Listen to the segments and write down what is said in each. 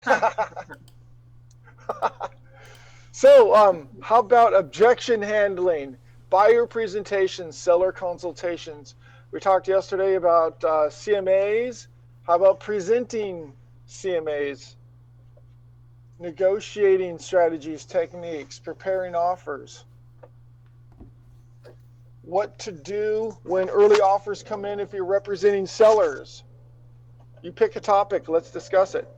So, how about objection handling, buyer presentations, seller consultations? We talked yesterday about CMAs. How about presenting CMAs, negotiating strategies, techniques, preparing offers? What to do when early offers come in if you're representing sellers? You pick a topic, let's discuss it.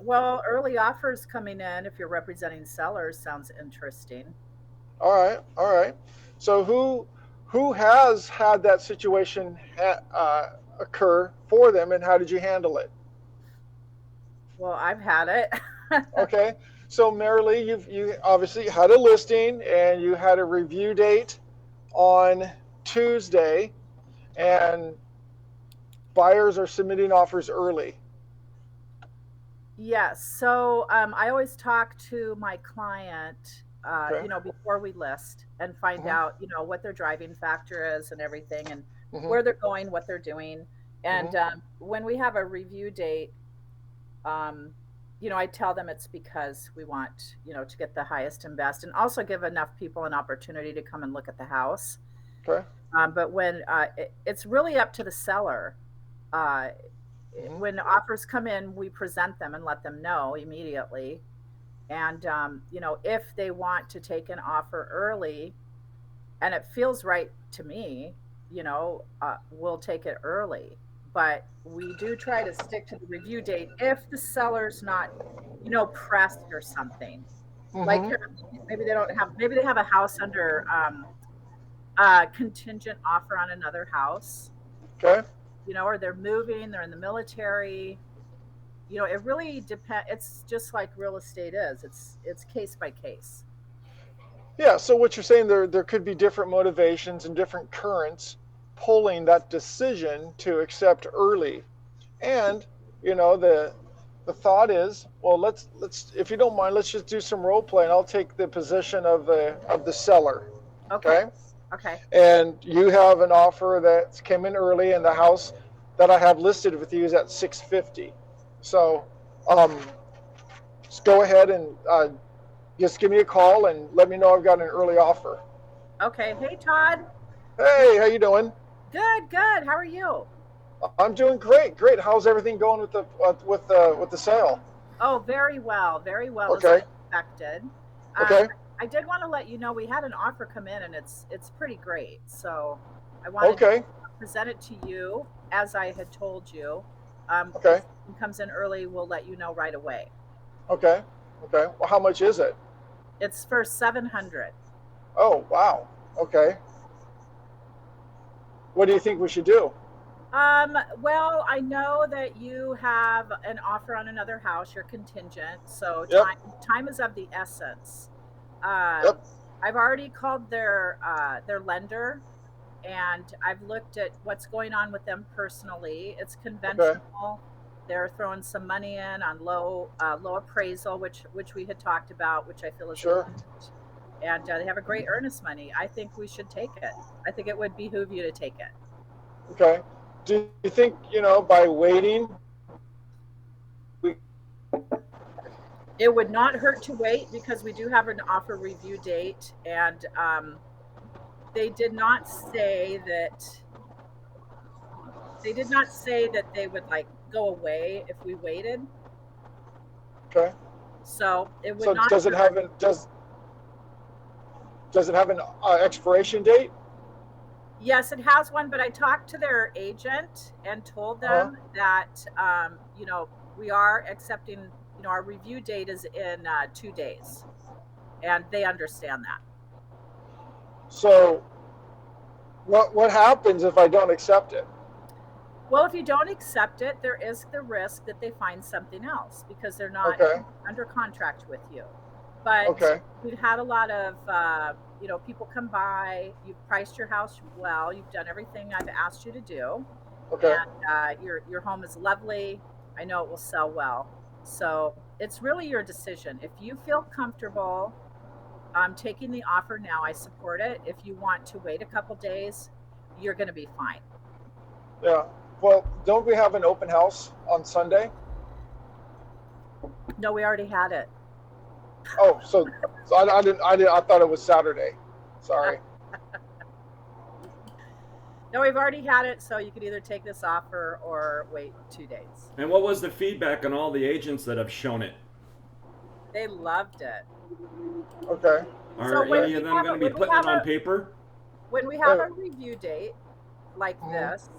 Well, early offers coming in if you're representing sellers sounds interesting. All right, all right. So who has had that situation occur for them, and how did you handle it? Well, I've had it. Okay. So Marilee, you obviously had a listing and you had a review date on Tuesday, and buyers are submitting offers early. Yes. So I always talk to my client, Okay. before we list and find Mhm. out, what their driving factor is and everything and Mhm. where they're going, what they're doing. And Mhm. when we have a review date, um, I tell them it's because we want, to get the highest and best and also give enough people an opportunity to come and look at the house. Okay. But when it's really up to the seller. Uh, Mhm. when offers come in, we present them and let them know immediately. And, if they want to take an offer early and it feels right to me, we'll take it early. But we do try to stick to the review date if the seller's not, pressed or something. Like Mhm. maybe they have a house under contingent offer on another house, Okay. or they're moving, they're in the military. It really depends. It's just like real estate is. It's case by case. Yeah, so what you're saying, there could be different motivations and different currents pulling that decision to accept early. And the thought is, well, let's if you don't mind, let's just do some role play, and I'll take the position of the seller. Okay. Okay? Okay. And you have an offer that came in early, and the house that I have listed with you is at 650. So um, just go ahead and just give me a call and let me know I've got an early offer. Okay. Hey, Todd. Hey, how you doing? Good. Good. How are you? I'm doing great. Great. How's everything going with the sale? Oh, very well. Very well as I Okay. expected. Okay. I did want to let you know we had an offer come in and it's pretty great. So I wanted to Okay. present it to you as I had told you. If Okay. it comes in early, we'll let you know right away. Okay. Okay. Well, how much is it? It's for 700. Oh, wow. Okay. What do you think we should do? Well, I know that you have an offer on another house. You're contingent, so Yep. time is of the essence. Um, Yep. I've already called their lender, and I've looked at what's going on with them personally. It's Okay. conventional. They're throwing some money in on low appraisal, which we had talked about, which I feel is Sure. important. And they have a great earnest money. I think we should take it. I think it would behoove you to take it. Okay. Do you think, by waiting, we It would not hurt to wait because we do have an offer review date, and they did not say that they did not say that they would like go away if we waited. okay? So it would So not hurt. does it have an expiration date? Yes, it has one, but I talked to their agent and told Uh-huh. them that we are accepting. Our review date is in 2 days, and they understand that. So what happens if I don't accept it? Well, if you don't accept it, there is the risk that they find something else because they're not Okay. under contract with you. But Okay. we've had a lot of, people come by. You've priced your house well. You've done everything I've asked you to do, Okay. and your home is lovely. I know it will sell well. So it's really your decision. If you feel comfortable taking the offer now, I support it. If you want to wait a couple days, you're going to be fine. Yeah. Well, don't we have an open house on Sunday? No, we already had it. Oh, so I thought it was Saturday. Sorry. No, we've already had it, so you could either take this offer or wait 2 days. And what was the feedback on all the agents that have shown it? They loved it. Okay. Are So when any we of them have going a, to be when we putting it have on a paper? when we have Uh, a review date like mhm. this,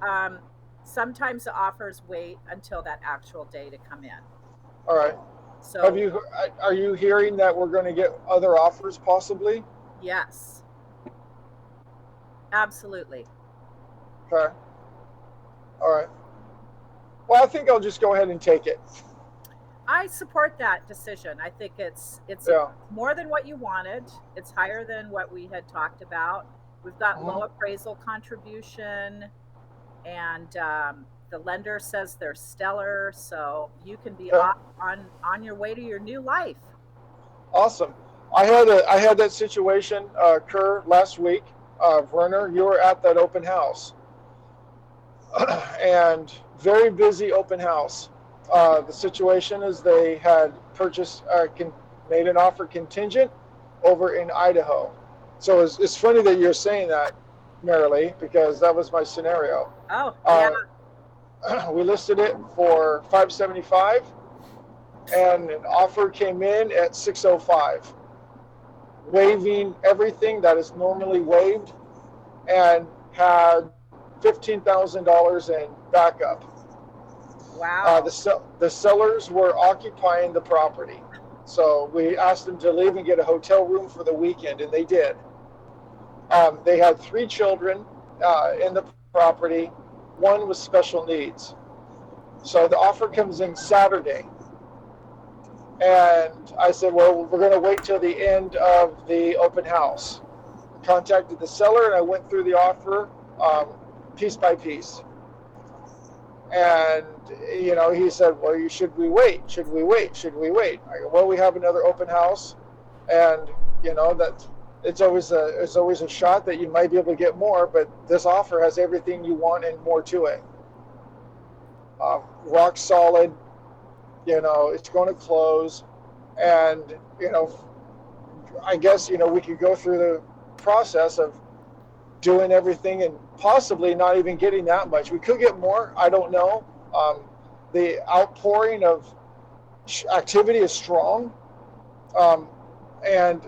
um, sometimes the offers wait until that actual day to come in. All right. Have So you are you hearing that we're going to get other offers possibly? yes, absolutely. Okay. All right. Well, I think I'll just go ahead and take it. I support that decision. I think it's Yeah. more than what you wanted. It's higher than what we had talked about. We've got low Mhm. appraisal contribution, and the lender says they're stellar, so you can be Okay. off on your way to your new life. Awesome. I had that situation occur last week. Werner, you were at that open house, and very busy open house. The situation is they had purchased, made an offer contingent over in Idaho. So it's funny that you're saying that, Marilee, because that was my scenario. Oh yeah, Uh, we listed it for 575, and an offer came in at 605, waiving everything that is normally waived, and had $15,000 in backup. wow, The sellers were occupying the property. So we asked them to leave and get a hotel room for the weekend, and they did. They had 3 children in the property. One with special needs. So the offer comes in Saturday. And I said, well, we're going to wait till the end of the open house. Contacted the seller, and I went through the offer piece by piece. And he said, "Well, should we wait? Should we wait? Should we wait?" I go, "Well, we have another open house, and that it's always a shot that you might be able to get more, but this offer has everything you want and more to it. Rock solid. It's going to close, and I guess we could go through the process of doing everything and possibly not even getting that much. We could get more. I don't know. The outpouring of activity is strong, and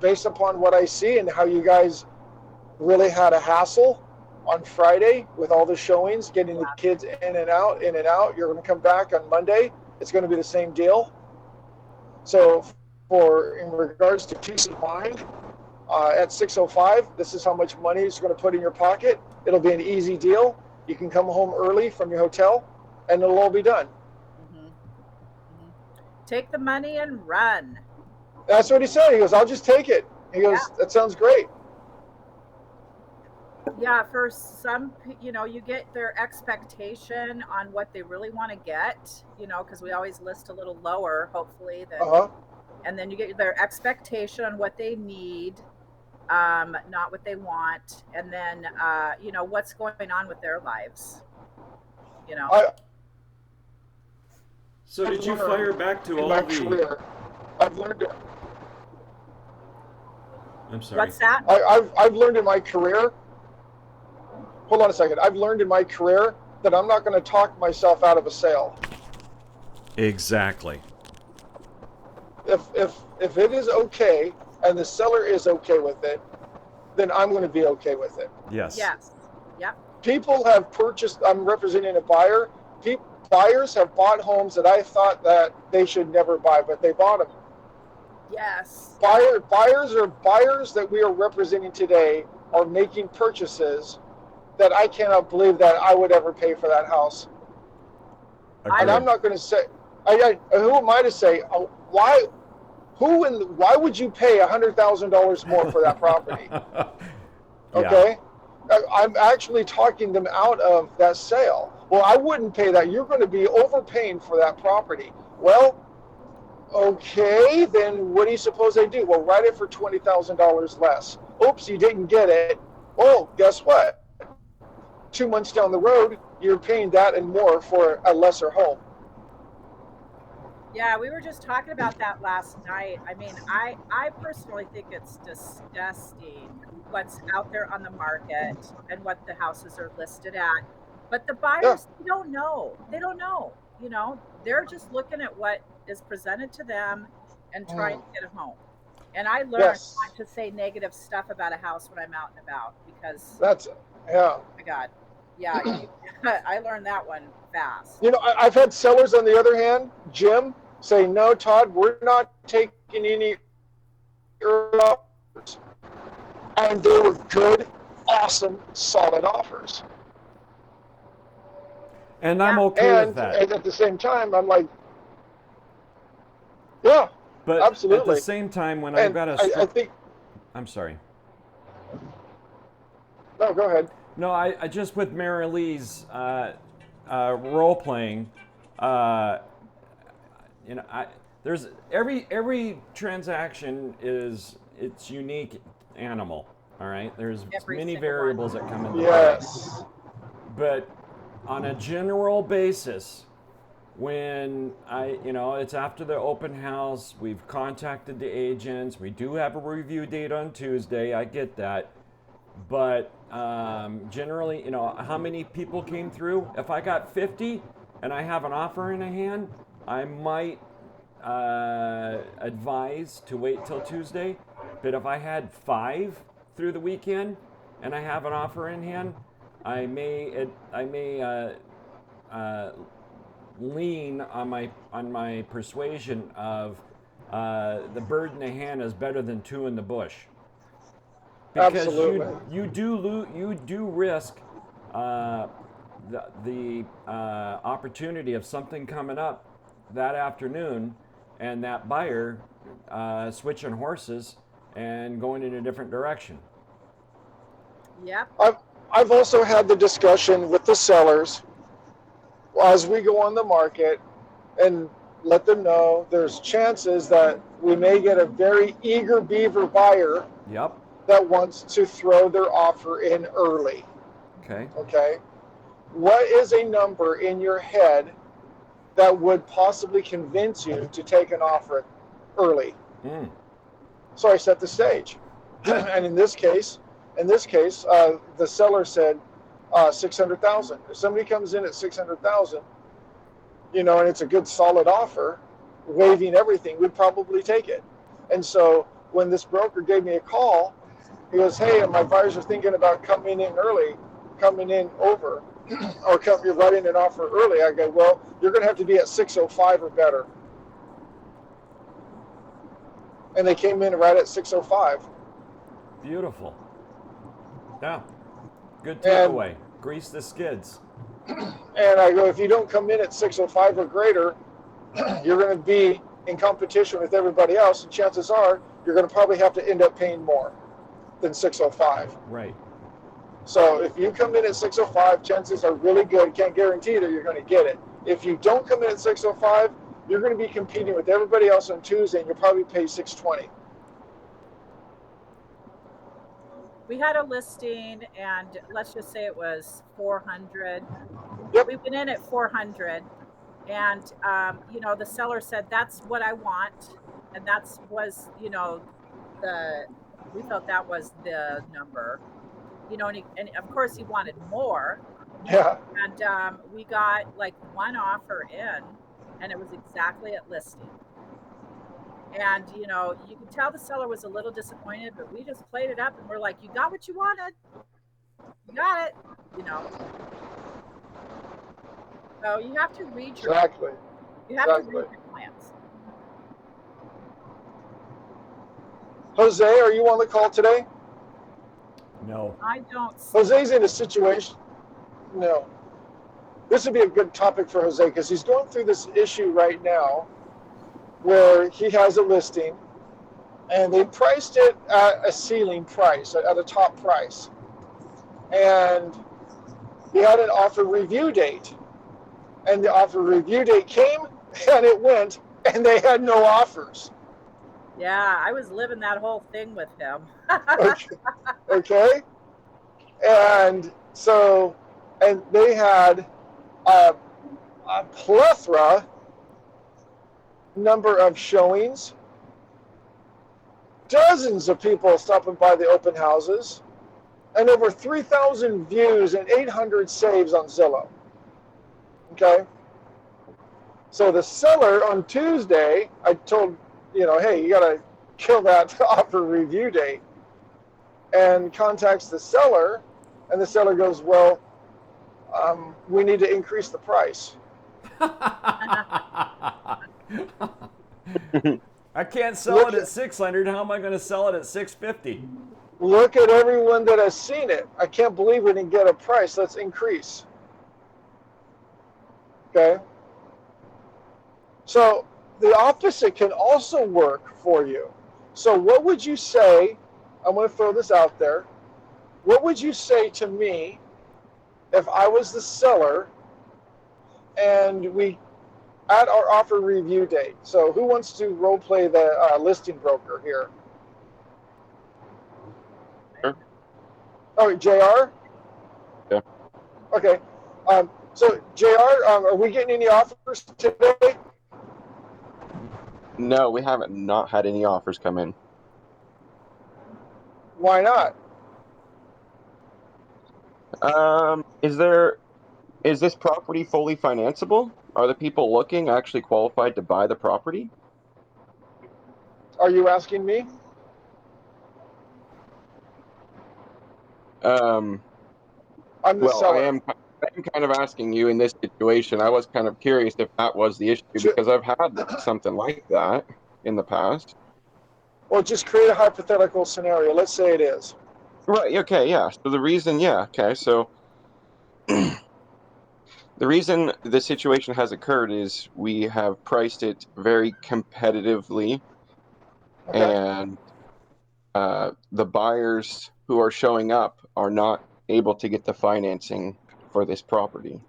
based upon what I see and how you guys really had a hassle on Friday with all the showings, getting the kids in and out, in and out. You're going to come back on Monday. It's going to be the same deal. So, for in regards to peace of mind, at 6:05, this is how much money it's going to put in your pocket. It'll be an easy deal. You can come home early from your hotel, and it'll all be done. hmm hmm take the money and run. That's what he said. He goes, "I'll just take it." He Yeah, goes, "That sounds great." yeah. For some, you get their expectation on what they really want to get. Because we always list a little lower, hopefully, Uh than, huh. and then you get their expectation on what they need, not what they want, and then what's going on with their lives. You know, I, So I've did you learned fire back to in my all the? career. I've learned. I'm sorry. what's that? I've learned in my career. Hold on a second. I've learned in my career that I'm not going to talk myself out of a sale. Exactly. If it is okay and the seller is okay with it, then I'm going to be okay with it. Yes. Yes. Yep. People have purchased. I'm representing a buyer. Buyers have bought homes that I thought that they should never buy, but they bought them. Yes. Buyers that we are representing today are making purchases that I cannot believe that I would ever pay for that house. And I'm Agreed. not going to say. Who am I to say why? Why would you pay $100,000 more for that property? Yeah. Okay, I'm actually talking them out of that sale. Well, I wouldn't pay that. You're going to be overpaying for that property. Well, okay, then what do you suppose they do? Well, write it for $20,000 less. Oops, you didn't get it. Well, guess what? 2 months down the road, you're paying that and more for a lesser home. Yeah, we were just talking about that last night. I mean, I personally think it's disgusting what's out there on the market and what the houses are listed at. But the Yeah. buyers, they don't know. They don't know. They're just looking at what is presented to them and trying Mm. to get a home. And I learned Yes. not to say negative stuff about a house when I'm out and about because, That's, yeah. oh my God, yeah, I learned that one fast. I've had sellers on the other hand, Jim, say, no, Todd, we're not taking any early offers. And they were good, awesome, solid offers. And I'm Yeah, okay with And that. at the same time, I'm like, yeah, But at the absolutely. same time, when I've And got a I strong, think, I'm sorry. no, go ahead. No, I just with Mary Lee's role playing, uh, there's every transaction is its unique animal. All right, there's every many single one. variables that come into play, Yes. but on a general basis, when it's after the open house, we've contacted the agents. We do have a review date on Tuesday. I get that. But generally, how many people came through? If I got 50 and I have an offer in a hand, I might advise to wait till Tuesday. But if I had 5 through the weekend and I have an offer in hand, I may lean on my persuasion of the bird in the hand is better than 2 in the bush, because Absolutely. you do risk uh, the opportunity of something coming up that afternoon, and that buyer switching horses and going in a different direction. Yep. I've also had the discussion with the sellers as we go on the market and let them know there's chances that we may get a very eager beaver buyer Yep. that wants to throw their offer in early. Okay. Okay. What is a number in your head that would possibly convince you to take an offer early? Mm. So I set the stage. And in this case, the seller said 600,000. If somebody comes in at 600,000, and it's a good solid offer, waiving everything, we'd probably take it. And so when this broker gave me a call, he goes, hey, my buyers are thinking about coming in early, coming in over, or you're writing an offer early. I go, well, you're going to have to be at 605 or better. And they came in right at 605. Beautiful. Yeah. Good And takeaway. Grease the skids. and I go, if you don't come in at 605 or greater, you're going to be in competition with everybody else, and chances are you're going to probably have to end up paying more than 605. Right. So if you come in at 605, chances are really good. Can't guarantee that you're going to get it. If you don't come in at 605, you're going to be competing with everybody else on Tuesday, and you'll probably pay 620. We had a listing, and let's just say it was 400. Yep. We went in at 400, and the seller said that's what I want, and we felt that was the number, and of course he wanted more, Yeah. and we got like one offer in, and it was exactly at listing. And you could tell the seller was a little disappointed, but we just played it up, and we're like, you got what you wanted, you got it. So you have to read your Exactly. you have to Exactly. read your plans. Jose, are you on the call today? No. I don't see Jose's in a situation. No. This would be a good topic for Jose because he's going through this issue right now where he has a listing and they priced it at a ceiling price, at a top price. And he had an offer review date. And the offer review date came and it went and they had no offers. Yeah, I was living that whole thing with him. Okay. And so and they had a, a plethora number of showings, dozens of people stopping by the open houses, and over 3,000 views and 800 saves on Zillow. Okay? So the seller on Tuesday, I told, hey, you got to kill that offer review date, and contacts the seller, and the seller goes, well, we need to increase the price. I can't sell Look it at 600. How am I going to sell it at 650? Look at everyone that has seen it. I can't believe we didn't get a price. Let's increase. Okay? So the opposite can also work for you. So what would you say? I'm going to throw this out there. What would you say to me if I was the seller and we at our offer review date? So who wants to role play the listing broker here? Sure. Oh, JR? Yeah. Okay. So JR, are we getting any offers today? No, we haven't not had any offers come in. Why not? Is this property fully financeable? Are the people looking actually qualified to buy the property? Are you asking me? I'm the Well, seller. I am kind of asking you in this situation. I was kind of curious if that was the issue because I've had something like that in the past. Well, just create a hypothetical scenario. Let's say it is. Right, okay, yeah. So the reason, yeah, okay, so the reason the situation has occurred is we have priced it very competitively, Okay. and the buyers who are showing up are not able to get the financing for this property.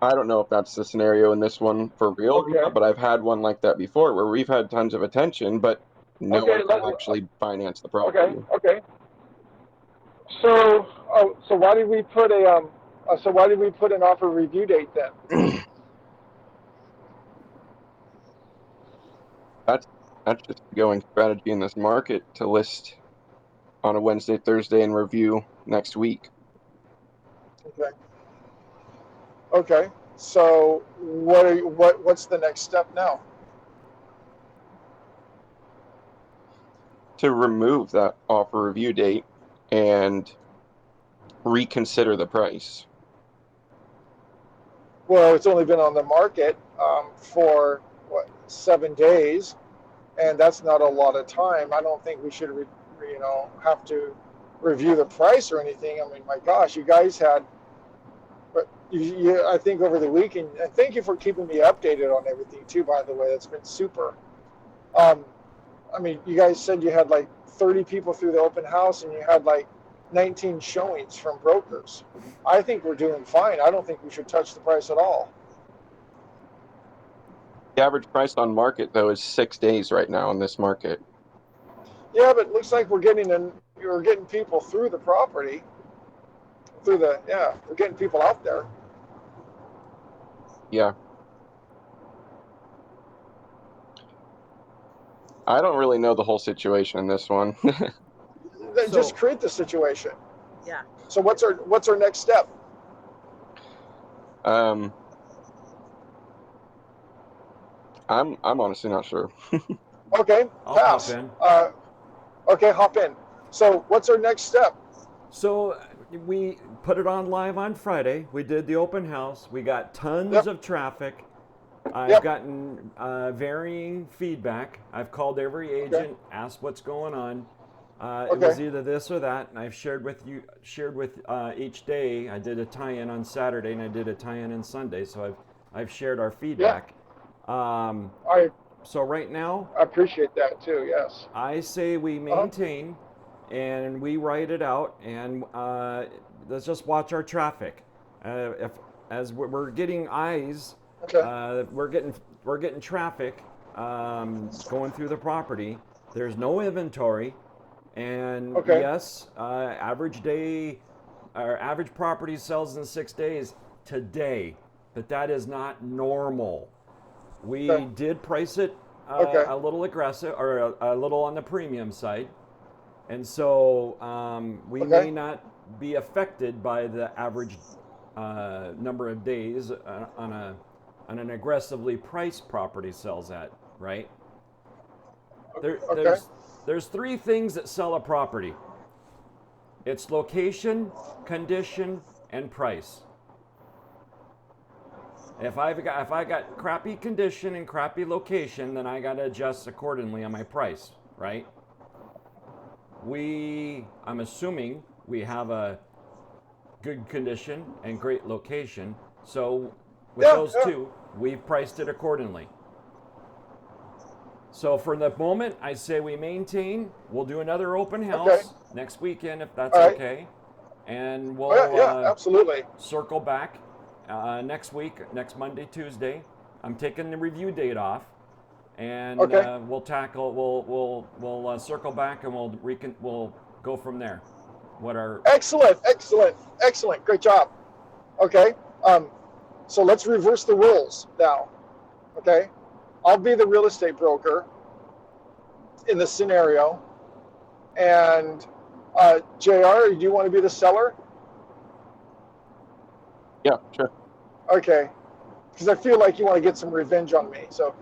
I don't know if that's the scenario in this one for real, Okay. but I've had one like that before where we've had tons of attention, but no Okay. one can actually finance the Okay. property. Okay. So why did we put an offer review date then? That's just a going strategy in this market to list on a Wednesday, Thursday, and review next week. Okay. Okay. So what's the next step now? To remove that offer review date and reconsider the price. Well, it's only been on the market for 7 days, and that's not a lot of time. I don't think we should, have to review the price or anything. I mean, my gosh, you guys had, but I think over the weekend, and thank you for keeping me updated on everything too. By the way, that's been super. Um, I mean, you guys said you had like 30 people through the open house, and you had like 19 showings from brokers. I think we're doing fine. I don't think we should touch the price at all. The average price on market, though, is 6 days right now in this market. Yeah, but it looks like we're getting people through the property. We're getting people out there. Yeah. I don't really know the whole situation in this one. Then just create the situation. Yeah. So what's our next step? I'm honestly not sure. Okay, pass. Okay, hop in. So what's our next step? So we put it on live on Friday. We did the open house. We got tons of traffic. I've gotten varying feedback. I've called every agent, asked what's going on. It was either this or that, and I've shared with each day. I did a tie-in on Saturday, and I did a tie-in on Sunday. So I've shared our feedback. So right now, I appreciate that too. Yes. I say we maintain, and we write it out, and let's just watch our traffic. As we're getting eyes. Okay. We're getting traffic going through the property. There's no inventory, And Okay. yes, average day, our average property sells in 6 days today, but that is not normal. We Okay. did price it Okay. a little aggressive or a little on the premium side. And so we may Okay. not be affected by the average number of days on an aggressively priced property sells at, right? There, Okay. there's there's three things that sell a property. It's location, condition, and price. If I got crappy condition and crappy location, then I got to adjust accordingly on my price, right? I'm assuming we have a good condition and great location. So with Yeah. those Yeah. two, we've priced it accordingly. So for the moment, I say we maintain. We'll do another open Okay. house next weekend if that's All right. okay, and Oh yeah. we'll Yeah. Absolutely. circle back next week, next Monday, Tuesday. I'm taking the review date off, and Okay. we'll tackle. We'll circle back and we'll go from there. What are Excellent. Excellent. Excellent. Great job. Okay. So let's reverse the roles now. Okay. I'll be the real estate broker in this scenario, and Jr. Do you want to be the seller? Yeah, sure. Okay. Because I feel like you want to get some revenge on me. So.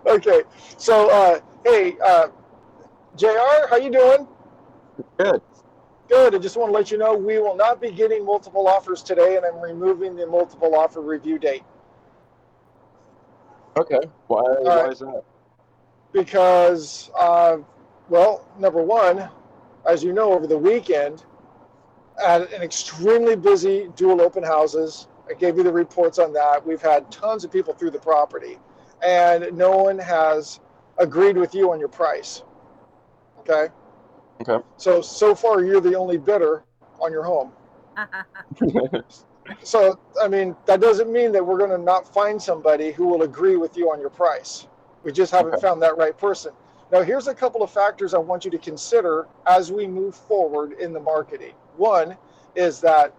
Okay. So hey, Jr. How you doing? Good. Good. I just want to let you know we will not be getting multiple offers today, and I'm removing the multiple offer review date. Okay. Why? All Why right. is that? Because, well, number one, as you know, over the weekend, I had an extremely busy dual open houses. I gave you the reports on that. We've had tons of people through the property, and no one has agreed with you on your price. Okay. Okay. So far, you're the only bidder on your home. So, I mean, that doesn't mean that we're going to not find somebody who will agree with you on your price. We just haven't Okay. found that right person. Now, here's a couple of factors I want you to consider as we move forward in the marketing. One is that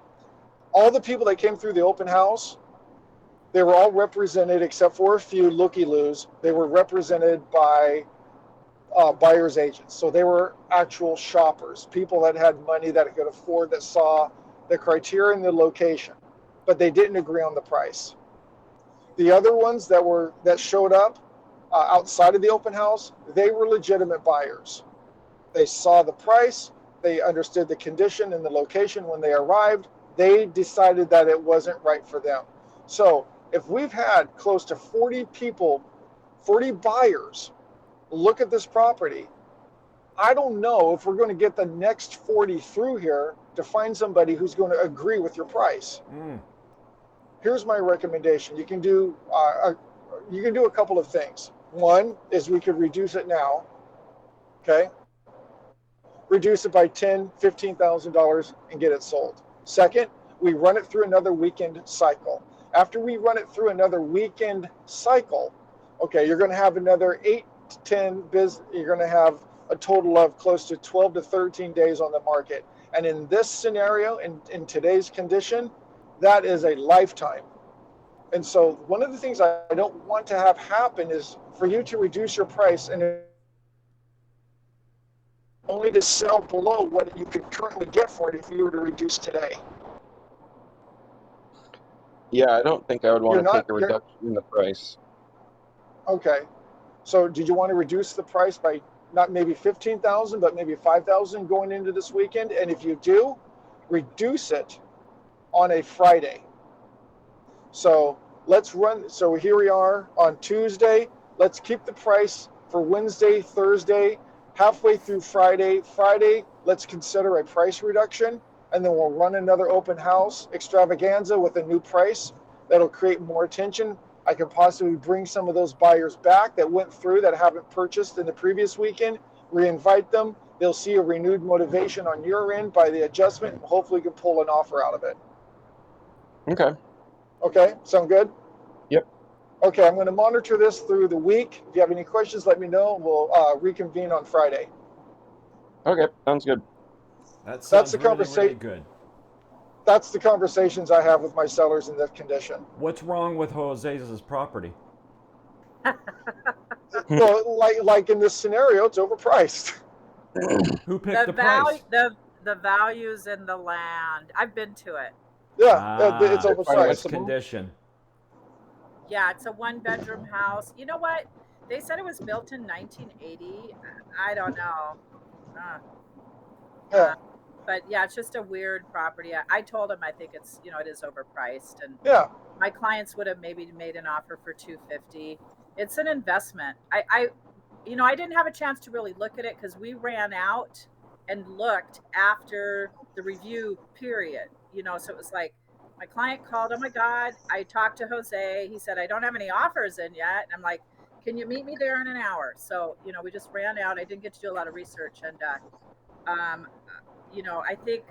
all the people that came through the open house, they were all represented, except for a few looky-loos, they were represented by buyer's agents. So they were actual shoppers, people that had money that could afford, that saw the criteria and the location, but they didn't agree on the price. The other ones that showed up outside of the open house, they were legitimate buyers. They saw the price, they understood the condition and the location when they arrived. They decided that it wasn't right for them. So if we've had close to 40 people, 40 buyers look at this property, I don't know if we're going to get the next 40 through here to find somebody who's going to agree with your price. Here's my recommendation. You can do a couple of things. One is we could reduce it now. Okay, reduce it by $10,000, $15,000 and get it sold. Second, we run it through another weekend cycle. After we run it through another weekend cycle, okay, you're going to have another 8 to 10 you're going to have a total of close to 12 to 13 days on the market. And in this scenario, in today's condition, that is a lifetime. And so one of the things I don't want to have happen is for you to reduce your price and only to sell below what you could currently get for it if you were to reduce today. Yeah, I don't think I would want to take a You're reduction in the price. okay. So did you want to reduce the price by not maybe 15,000, but maybe 5,000 going into this weekend? And if you do, reduce it on a Friday. So let's run. So here we are on Tuesday. Let's keep the price for Wednesday, Thursday, halfway through Friday. Friday, let's consider a price reduction, and then we'll run another open house extravaganza with a new price that'll create more attention. I could possibly bring some of those buyers back that went through that haven't purchased in the previous weekend, reinvite them. They'll see a renewed motivation on your end by the adjustment, and hopefully you can pull an offer out of it. Okay. Okay, sound good? Yep. Okay, I'm going to monitor this through the week. If you have any questions, let me know. We'll reconvene on Friday. Okay, sounds good. That That's sounds the really, really conversation. good. That's the conversations I have with my sellers in this condition. What's wrong with Jose's property? Well, like in this scenario, it's overpriced. Who picked the value price? the values in the land. I've been to it. Yeah, it's Ah, so it's overpriced. condition. Yeah, it's a one bedroom house. You know what? They said it was built in 1980. I don't know. Uh, Yeah, uh, but yeah, it's just a weird property. I told him I think it's it is overpriced, and yeah, my clients would have maybe made an offer for 250. It's an investment. I didn't have a chance to really look at it because we ran out and looked after the review period. So it was like my client called. Oh my God! I talked to Jose. He said I don't have any offers in yet, and I'm like, can you meet me there in an hour? So we just ran out. I didn't get to do a lot of research, and I think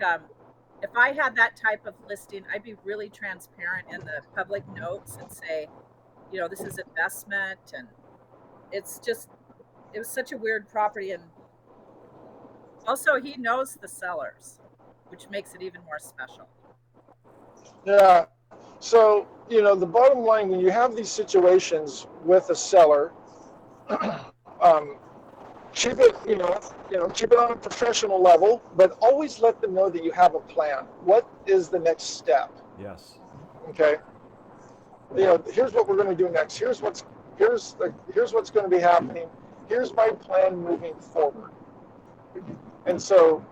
if I had that type of listing, I'd be really transparent in the public notes and say, this is investment, and it's just it was such a weird property, and also he knows the sellers, which makes it even more special. yeah. So, the bottom line, when you have these situations with a seller, um, keep it, keep it on a professional level, but always let them know that you have a plan. What is the next step? Yes. Okay. Here's what we're going to do next. Here's what's going to be happening. Here's my plan moving forward. And so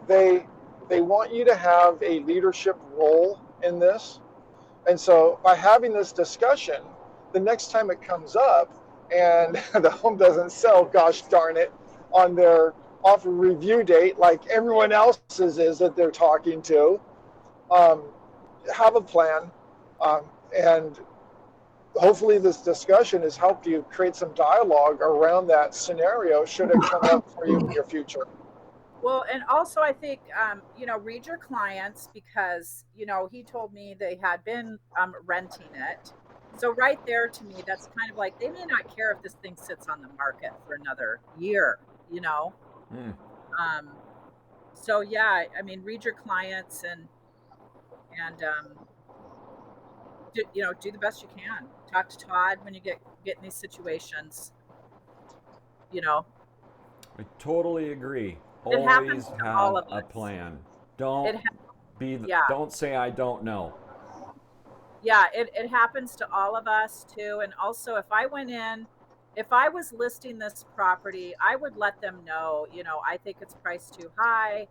they want you to have a leadership role in this. And so by having this discussion, the next time it comes up and the home doesn't sell, gosh darn it, on their offer review date, like everyone else's is that they're talking to, um, have a plan. And hopefully this discussion has helped you create some dialogue around that scenario should it come up for you in your future. Well, and also I think read your clients, because he told me they had been renting it. So right there, to me, that's kind of like they may not care if this thing sits on the market for another year. you know Hmm. um so yeah, I mean, read your clients, and do the best you can. Talk to Todd when you get in these situations. you know I totally agree. it happens Always to all have of a us. plan. it Don't ha- be yeah, don't say I don't know. yeah, it happens to all of us too. And also, if I was listing this property, I would let them know, I think it's priced too high.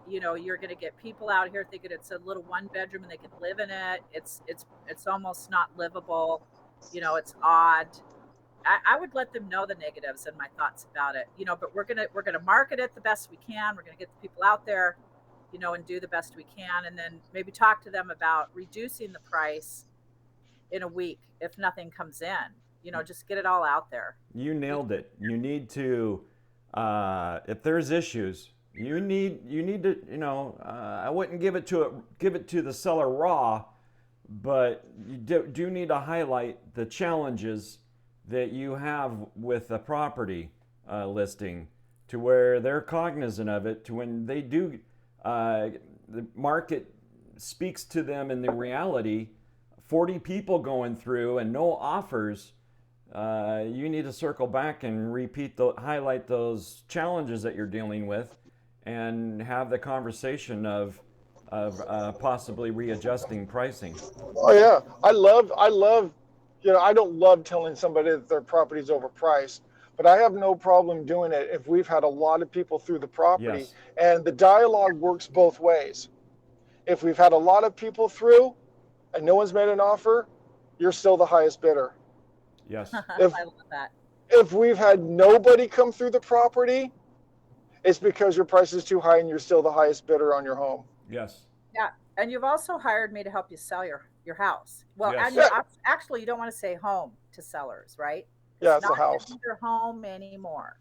You're going to get people out here thinking it's a little one bedroom and they can live in it. It's almost not livable. It's odd. I would let them know the negatives and my thoughts about it. But we're gonna market it the best we can. We're gonna get the people out there, and do the best we can, and then maybe talk to them about reducing the price in a week if nothing comes in. Just get it all out there. You nailed it. You need to, if there's issues, you need to, I wouldn't give it to the seller raw, but you do need to highlight the challenges that you have with the property listing, to where they're cognizant of it, to when they do, the market speaks to them in the reality, 40 people going through and no offers. You need to circle back and highlight those challenges that you're dealing with, and have the conversation of possibly readjusting pricing. Oh yeah, I love, I don't love telling somebody that their property is overpriced, but I have no problem doing it if we've had a lot of people through the property, Yes, and the dialogue works both ways. If we've had a lot of people through and no one's made an offer, you're still the highest bidder. yes, If I love that. if we've had nobody come through the property, it's because your price is too high and you're still the highest bidder on your home. yes, Yeah, and you've also hired me to help you sell your house. Well, and yes, Yeah, actually, you don't want to say home to sellers, right? yeah, It's it's not a going to house. be your home anymore.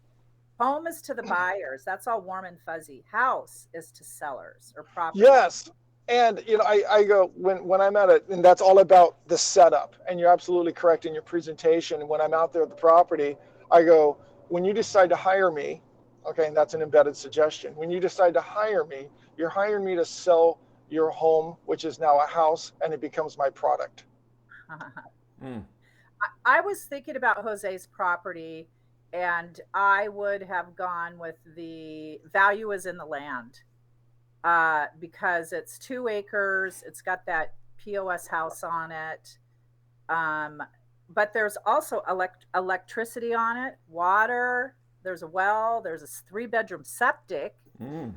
Home is to the buyers. That's all warm and fuzzy. House is to sellers or property. Yes. And I go when I'm at it, and that's all about the setup. And you're absolutely correct in your presentation. When I'm out there at the property, I go, when you decide to hire me, okay, and that's an embedded suggestion. When you decide to hire me, you're hiring me to sell your home, which is now a house, and it becomes my product. Mm. I was thinking about Jose's property, and I would have gone with the value is in the land, because it's 2 acres. It's got that POS house on it. Um, but there's also electricity on it, water. There's a well. There's a 3-bedroom septic. Mm.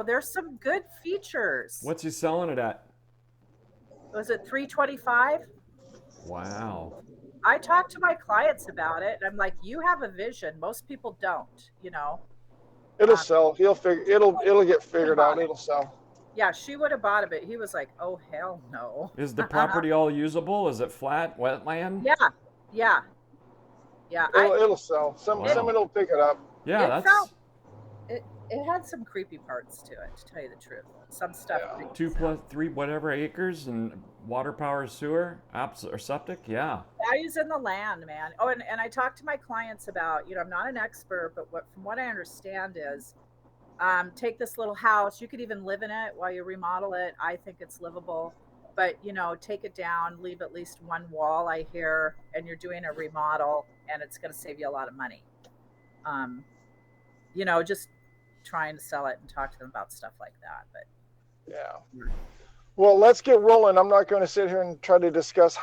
There's some good features. What's he selling it at? Was it 325? Wow. I talk to my clients about it, and I'm like, you have a vision. Most people don't. It'll sell. It'll get figured out. It'll sell. Yeah, she would have bought it, but he was like, oh, hell no. Is the property all usable? Is it flat, wetland? Yeah. It'll sell. Someone will pick it up. Yeah, It had some creepy parts to it, to tell you the truth. Some stuff. Yeah. 2 plus 3 whatever acres and water power sewer or septic. Yeah. Values in the land, man. Oh, and I talked to my clients about, I'm not an expert, but from what I understand is, take this little house. You could even live in it while you remodel it. I think it's livable, but take it down, leave at least one wall, I hear, and you're doing a remodel, and it's going to save you a lot of money. Just trying to sell it and talk to them about stuff like that. But yeah. Well, let's get rolling. I'm not going to sit here and try to discuss how